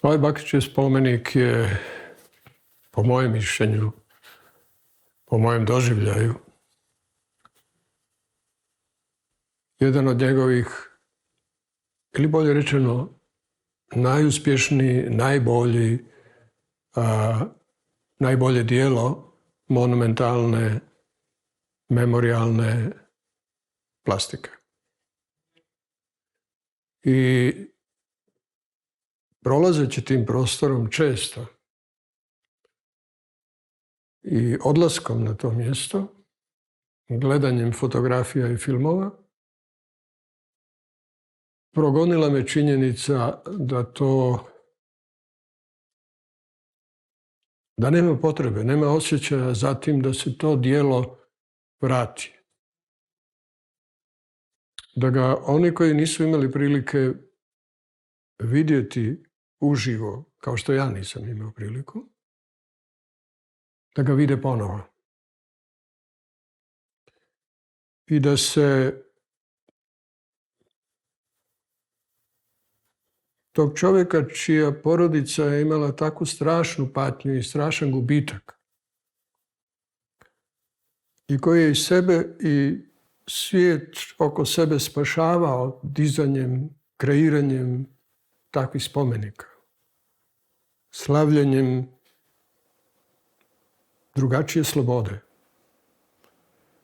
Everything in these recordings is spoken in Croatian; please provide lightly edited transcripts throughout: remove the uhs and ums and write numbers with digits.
Ovaj Bakićev spomenik je, po mojem mišljenju, po mojem doživljaju, jedan od njegovih, ili bolje rečeno, najuspješniji, najbolje dijelo monumentalne, memorijalne plastike. I prolazeći tim prostorom često i odlaskom na to mjesto, gledanjem fotografija i filmova, progonila me činjenica da nema potrebe, nema osjećaja za tim da se to djelo vrati. Da ga oni koji nisu imali prilike vidjeti uživo, kao što ja nisam imao priliku, da ga vide ponovo. I da se tog čovjeka čija porodica je imala takvu strašnu patnju i strašan gubitak i koji je i sebe i svijet oko sebe spašavao dizanjem, kreiranjem takvih spomenika, slavljenjem drugačije slobode,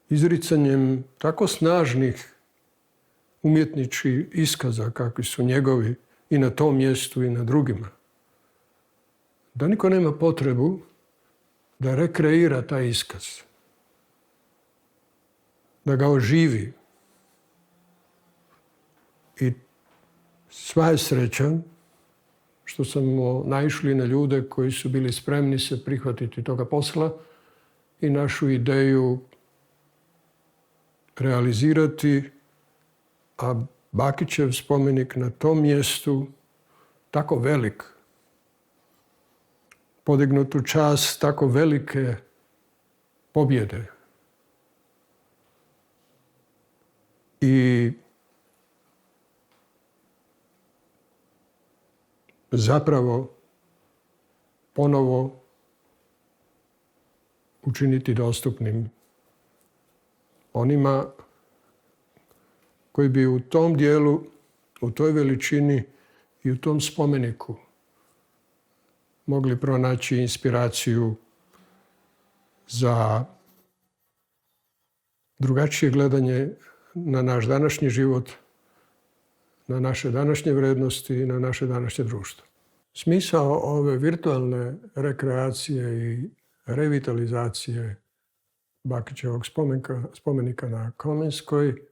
izricanjem tako snažnih umjetničkih iskaza kakvi su njegovi i na tom mjestu i na drugima, da niko nema potrebu da rekreira taj iskaz, da ga oživi. I sva je sreća što smo naišli na ljude koji su bili spremni se prihvatiti toga posla i našu ideju realizirati, a Bakićev spomenik na tom mjestu, tako velik, podignut u čast tako velike pobjede i zapravo ponovo učiniti dostupnim onima koji bi u tom dijelu, u toj veličini i u tom spomeniku mogli pronaći inspiraciju za drugačije gledanje na naš današnji život, na naše današnje vrednosti i na naše današnje društvo. Smisao ove virtualne rekreacije i revitalizacije Bakićevog spomenika na Komenskoj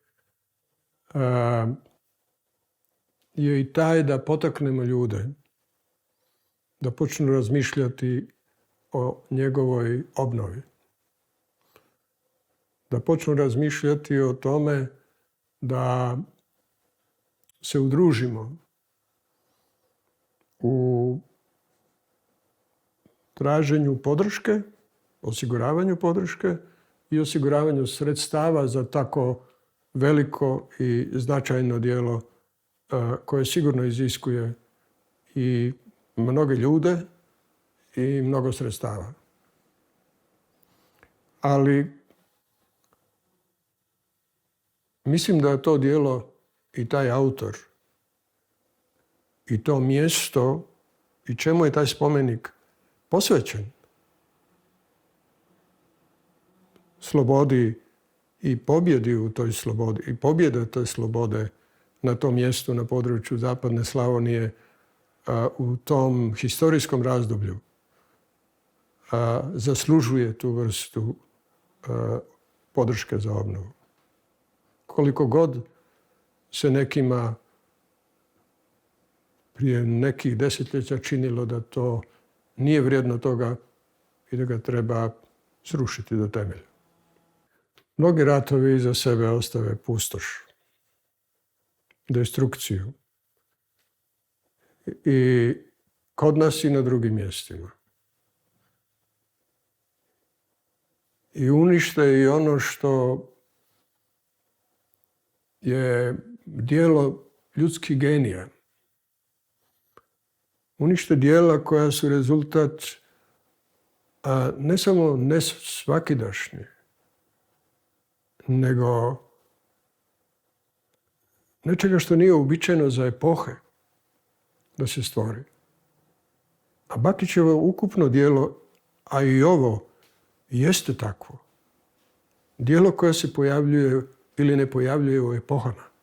je i taj da potaknemo ljude da počnu razmišljati o njegovoj obnovi. Da počnu razmišljati o tome da se udružimo u traženju podrške, osiguravanju podrške i osiguravanju sredstava za tako veliko i značajno djelo koje sigurno iziskuje i mnoge ljude i mnogo sredstava. Ali mislim da je to djelo i taj autor i to mjesto i čemu je taj spomenik posvećen, slobodi i pobjedi u toj slobodi i pobjeda te slobode na tom mjestu na području Zapadne Slavonije u tom historijskom razdoblju zaslužuje tu vrstu podrške za obnovu. Koliko god se nekima prije nekih desetljeća činilo da to nije vrijedno toga i da ga treba srušiti do temelja. Mnogi ratovi iza sebe ostave pustoš, destrukciju. I kod nas i na drugim mjestima. I unište i ono što je djelo ljudskih genija. unište djela koja su rezultat ne samo ne svakidašnje, nego nečega što nije uobičajeno za epohe da se stvori. A Bakićevo ukupno djelo, a i ovo, jeste takvo. Djelo koje se pojavljuje ili ne pojavljuje u epohama.